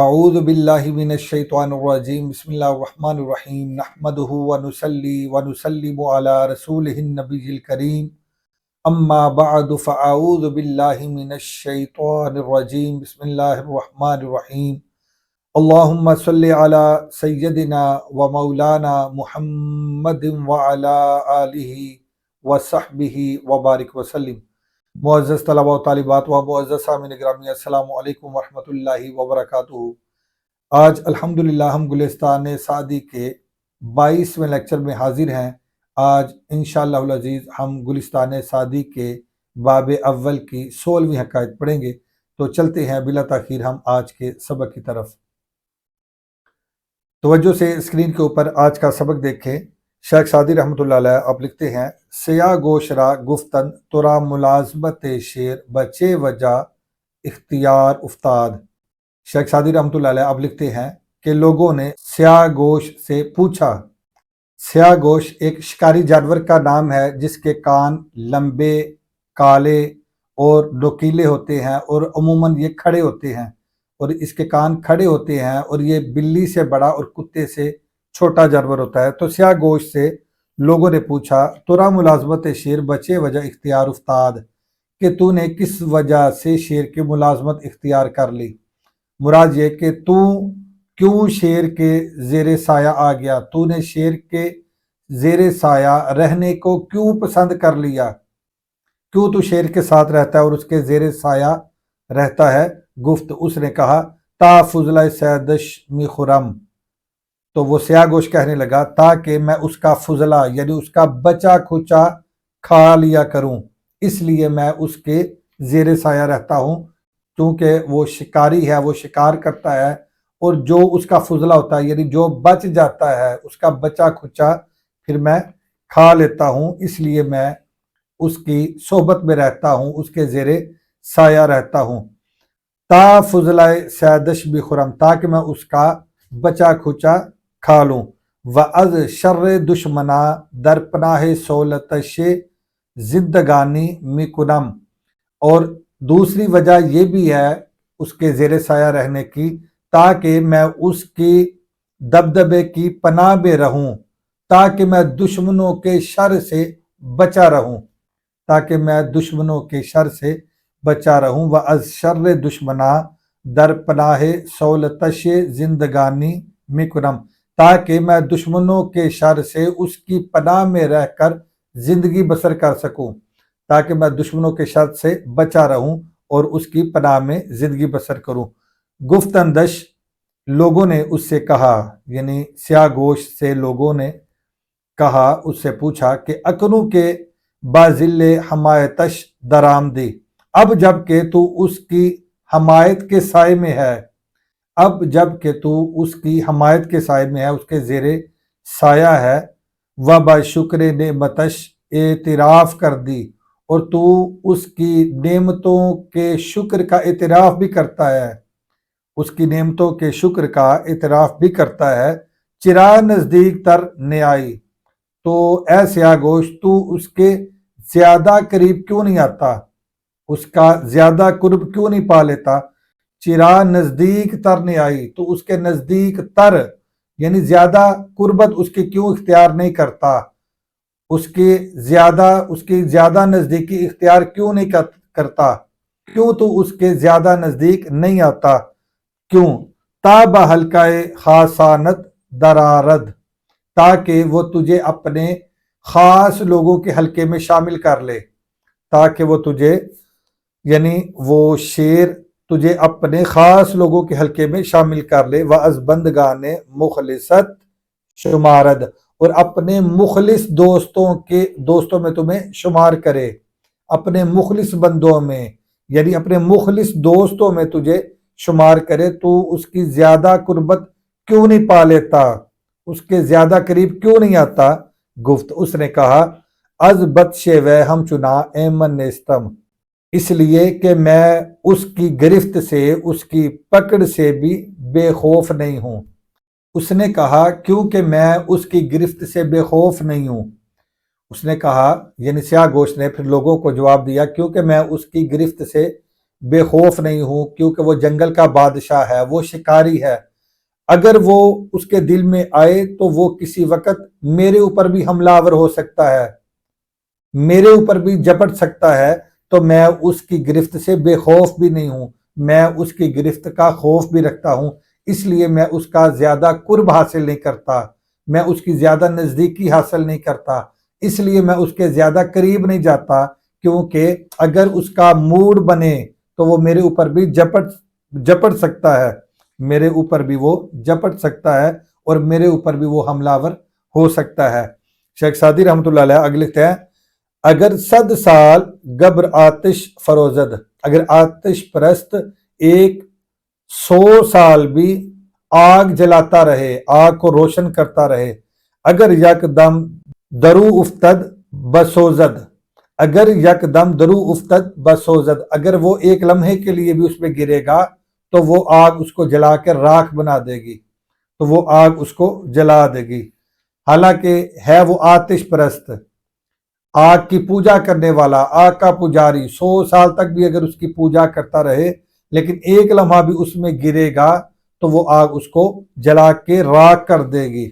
اعوذ باللہ من الشیطان الرجیم بسم اللہ الرحمن الرحیم نحمدہ ونصلی ونسلم علی رسولہ النبی الکریم اما بعد فاعوذ باللہ من الشیطان الرجیم بسم اللہ الرحمن الرحیم اللہم صلی علی سیدنا و مولانا محمد وعلی آلہ وصحبہ وبارک وسلم۔ معزز طلباء و طالبات و معزز سامعین گرامی، السلام علیکم ورحمۃ اللہ وبرکاتہ۔ آج الحمدللہ ہم گلستان سعدی کے 22ویں لیکچر میں حاضر ہیں۔ آج انشاءاللہ العزیز ہم گلستان سعدی کے باب اول کی 16ویں حکایت پڑھیں گے۔ تو چلتے ہیں بلا تاخیر ہم آج کے سبق کی طرف۔ توجہ سے اسکرین کے اوپر آج کا سبق دیکھیں۔ شیخ سعدی رحمۃ اللہ علیہ آپ لکھتے ہیں، سیاہ گوش را گفتن ترا ملازمت شیر بچے وجہ اختیار افتاد۔ شیخ سعدی رحمۃ اللہ علیہ آپ لکھتے ہیں کہ لوگوں نے سیاہ گوش سے پوچھا۔ سیاہ گوش ایک شکاری جانور کا نام ہے جس کے کان لمبے، کالے اور نوکیلے ہوتے ہیں اور عموماً یہ کھڑے ہوتے ہیں، اور اس کے کان کھڑے ہوتے ہیں اور یہ بلی سے بڑا اور کتے سے چھوٹا جانور ہوتا ہے۔ تو سیاہ گوش سے لوگوں نے پوچھا، ترا ملازمت شیر بچے وجہ اختیار افتاد، کہ تو نے کس وجہ سے شیر کی ملازمت اختیار کر لی؟ مراد یہ کہ تو کیوں شیر کے زیر سایہ آ گیا، تو نے شیر کے زیر سایہ رہنے کو کیوں پسند کر لیا، کیوں تو شیر کے ساتھ رہتا ہے اور اس کے زیر سایہ رہتا ہے؟ گفت، اس نے کہا، تا فضلہ سیدش می خرم، تو وہ سیاہ گوش کہنے لگا، تاکہ میں اس کا فضلہ یعنی اس کا بچا کھچا کھا لیا کروں، اس لیے میں اس کے زیر سایہ رہتا ہوں، کیونکہ وہ شکاری ہے، وہ شکار کرتا ہے، اور جو اس کا فضلہ ہوتا ہے یعنی جو بچ جاتا ہے اس کا بچا کھچا پھر میں کھا لیتا ہوں، اس لیے میں اس کی صحبت میں رہتا ہوں، اس کے زیر سایہ رہتا ہوں۔ تا فضلہ سیدش بخرم، تاکہ میں اس کا بچا کھچا کھا لوں۔ وَأَذْ شَرِّ دشمنا در پناہ سولتش زندگانی مکنم، اور دوسری وجہ یہ بھی ہے اس کے زیر سایہ رہنے کی، تاکہ میں اس کی دبدبے کی پناہ میں رہوں، تاکہ میں دشمنوں کے شر سے بچا رہوں، تاکہ میں دشمنوں کے شر سے بچا رہوں۔ وَأَذْ شَرِّ دشمنا در پناہ سولتش زندگانی مکنم، تاکہ میں دشمنوں کے شر سے اس کی پناہ میں رہ کر زندگی بسر کر سکوں، تاکہ میں دشمنوں کے شر سے بچا رہوں اور اس کی پناہ میں زندگی بسر کروں۔ گفتندش، لوگوں نے اس سے کہا، یعنی سیاہ گوش سے لوگوں نے کہا، اس سے پوچھا کہ اکنو کے بازل حمایتش درام دی، اب جب کہ تو اس کی حمایت کے سائے میں ہے، اب جب کہ تو اس کی حمایت کے سائے میں ہے، اس کے زیر سایہ ہے، وَبَشُکْرِ نعمتش اعتراف کر دی، اور تو اس کی نعمتوں کے شکر کا اعتراف بھی کرتا ہے، اس کی نعمتوں کے شکر کا اعتراف بھی کرتا ہے۔ چرا نزدیک تر نیائی، تو اے سیاہ گوش تو اس کے زیادہ قریب کیوں نہیں آتا، اس کا زیادہ قرب کیوں نہیں پا لیتا؟ چرا نزدیک تر نیائی، تو اس کے نزدیک تر یعنی زیادہ قربت اس کی کیوں اختیار نہیں کرتا، اس کی زیادہ نزدیکی اختیار کیوں نہیں کرتا، کیوں تو اس کے زیادہ نزدیک نہیں آتا، کیوں؟ تاب حلقہ خاصانت درارد، تاکہ وہ تجھے اپنے خاص لوگوں کے حلقے میں شامل کر لے، تاکہ وہ تجھے یعنی وہ شیر تجھے اپنے خاص لوگوں کے حلقے میں شامل کر لے۔ وَأَز بندگان مخلصت شمارد، اور اپنے مخلص دوستوں میں تمہیں شمار کرے، اپنے مخلص بندوں میں یعنی اپنے مخلص دوستوں میں تجھے شمار کرے، تو اس کی زیادہ قربت کیوں نہیں پا لیتا، اس کے زیادہ قریب کیوں نہیں آتا؟ گفت، اس نے کہا، از بطش و ہم چنا ایمن نیستم، اس لیے کہ میں اس کی گرفت سے، اس کی پکڑ سے بھی بے خوف نہیں ہوں۔ اس نے کہا، کیونکہ میں اس کی گرفت سے بے خوف نہیں ہوں۔ اس نے کہا یعنی سیاہ گوش نے پھر لوگوں کو جواب دیا، کیونکہ میں اس کی گرفت سے بے خوف نہیں ہوں، کیونکہ وہ جنگل کا بادشاہ ہے، وہ شکاری ہے۔ اگر وہ اس کے دل میں آئے تو وہ کسی وقت میرے اوپر بھی حملہ آور ہو سکتا ہے، میرے اوپر بھی جپٹ سکتا ہے، تو میں اس کی گرفت سے بے خوف بھی نہیں ہوں، میں اس کی گرفت کا خوف بھی رکھتا ہوں، اس لیے میں اس کا زیادہ قرب حاصل نہیں کرتا، میں اس کی زیادہ نزدیکی حاصل نہیں کرتا، اس لیے میں اس کے زیادہ قریب نہیں جاتا، کیونکہ اگر اس کا موڈ بنے تو وہ میرے اوپر بھی جپٹ سکتا ہے، میرے اوپر بھی وہ جپٹ سکتا ہے اور میرے اوپر بھی وہ حملہ آور ہو سکتا ہے۔ شیخ سعدی رحمۃ اللہ علیہ اگلے لکھتے ہیں، اگر 100 سال گبر آتش فروزد، اگر آتش پرست 100 سال بھی آگ جلاتا رہے، آگ کو روشن کرتا رہے، اگر یک دم درو افتد بسوزد، اگر یک دم درو افتد بسوزد، اگر وہ ایک لمحے کے لیے بھی اس پہ گرے گا تو وہ آگ اس کو جلا کے راکھ بنا دے گی، تو وہ آگ اس کو جلا دے گی۔ حالانکہ ہے وہ آتش پرست، آگ کی پوجا کرنے والا، آگ کا پجاری، 100 سال تک بھی اگر اس کی پوجا کرتا رہے لیکن ایک لمحہ بھی اس میں گرے گا تو وہ آگ اس کو جلا کے راکھ کر دے گی،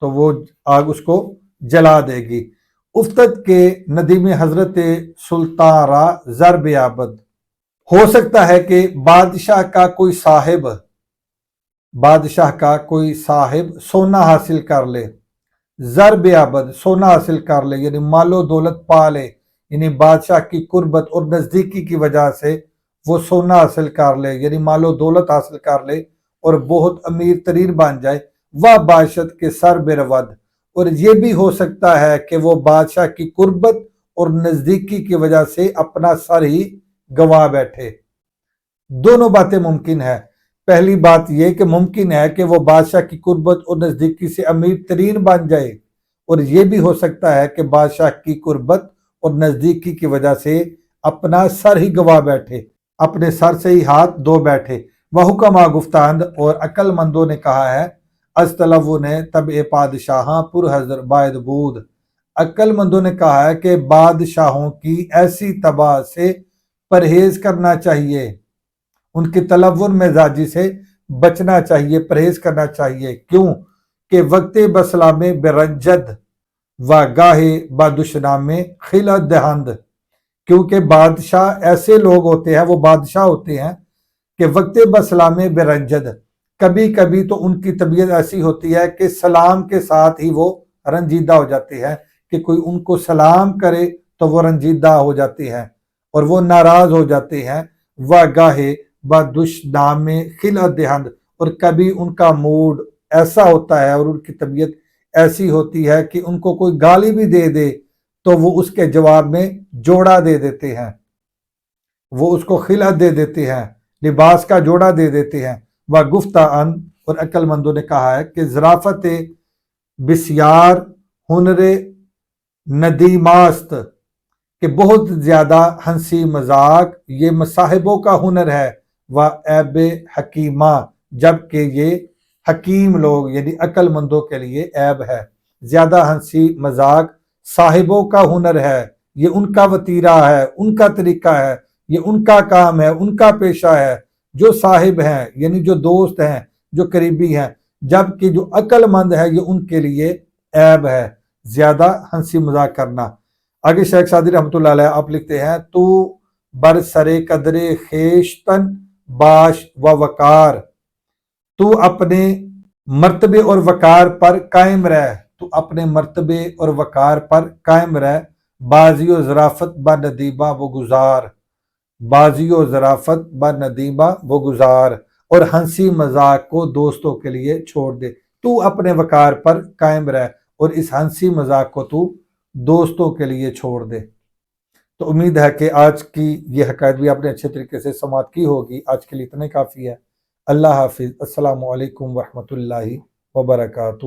تو وہ آگ اس کو جلا دے گی۔ افتد کے ندیم حضرت سلطان را ضرب عبد، ہو سکتا ہے کہ بادشاہ کا کوئی صاحب سونا حاصل کر لے، ضرب عبد سونا حاصل کر لے، یعنی مال و دولت پا لے، یعنی بادشاہ کی قربت اور نزدیکی کی وجہ سے وہ سونا حاصل کر لے، یعنی مال و دولت حاصل کر لے اور بہت امیر ترین بن جائے، وہ بادشاہ کے سر برود، اور یہ بھی ہو سکتا ہے کہ وہ بادشاہ کی قربت اور نزدیکی کی وجہ سے اپنا سر ہی گوا بیٹھے۔ دونوں باتیں ممکن ہے۔ پہلی بات یہ کہ ممکن ہے کہ وہ بادشاہ کی قربت اور نزدیکی سے امیر ترین بن جائے، اور یہ بھی ہو سکتا ہے کہ بادشاہ کی قربت اور نزدیکی کی وجہ سے اپنا سر ہی گوا بیٹھے، اپنے سر سے ہی ہاتھ دھو بیٹھے۔ وہ حکمہ گفتند، اور عقل مندوں نے کہا ہے، از تلو نے تب پادشاہاں پر حضر باید بود، عقل مندوں نے کہا ہے کہ بادشاہوں کی ایسی طبع سے پرہیز کرنا چاہیے، ان کی تلون مزاجی سے بچنا چاہیے، پرہیز کرنا چاہیے۔ کیوں کہ وقت بسلا میں برنجد و گاہے بادشنا میں خلت دہند، کیونکہ بادشاہ ایسے لوگ ہوتے ہیں، وہ بادشاہ ہوتے ہیں کہ وقت بسلا میں برنجد، کبھی کبھی تو ان کی طبیعت ایسی ہوتی ہے کہ سلام کے ساتھ ہی وہ رنجیدہ ہو جاتے ہیں، کہ کوئی ان کو سلام کرے تو وہ رنجیدہ ہو جاتے ہیں اور وہ ناراض ہو جاتے ہیں۔ وہ گاہے بادشنام میں خلت دہند، اور کبھی ان کا موڈ ایسا ہوتا ہے اور ان کی طبیعت ایسی ہوتی ہے کہ ان کو کوئی گالی بھی دے دے تو وہ اس کے جواب میں جوڑا دے دیتے ہیں، وہ اس کو خلعت دے دیتے ہیں، لباس کا جوڑا دے دیتے ہیں۔ وہ گفتہ ان، اور عقل مندوں نے کہا ہے کہ ظرافت بسیار ہنر ندیماست، کہ بہت زیادہ ہنسی مذاق یہ مصاحبوں کا ہنر ہے، وہ عیب حکیمہ، جبکہ یہ حکیم لوگ یعنی عقل مندوں کے لیے عیب ہے۔ زیادہ ہنسی مذاق صاحبوں کا ہنر ہے، یہ ان کا وطیرہ ہے، ان کا طریقہ ہے، یہ ان کا کام ہے، ان کا پیشہ ہے، جو صاحب ہیں یعنی جو دوست ہیں، جو قریبی ہیں، جبکہ جو عقل مند ہے یہ ان کے لیے عیب ہے، زیادہ ہنسی مذاق کرنا۔ آگے شیخ سعدی رحمۃ اللہ علیہ آپ لکھتے ہیں، تو برسر قدر خیشتن باش و وقار، تو اپنے مرتبے اور وقار پر قائم رہ، تو اپنے مرتبے اور وقار پر قائم رہ، بازی و ظرافت با ندیبہ و گزار، بازی و ظرافت با ندیبہ و گزار، اور ہنسی مذاق کو دوستوں کے لیے چھوڑ دے، تو اپنے وقار پر قائم رہ اور اس ہنسی مذاق کو تو دوستوں کے لیے چھوڑ دے۔ تو امید ہے کہ آج کی یہ حکایت بھی آپ نے اچھے طریقے سے سماعت کی ہوگی۔ آج کے لیے اتنے کافی ہے۔ اللہ حافظ۔ السلام علیکم ورحمۃ اللہ وبرکاتہ۔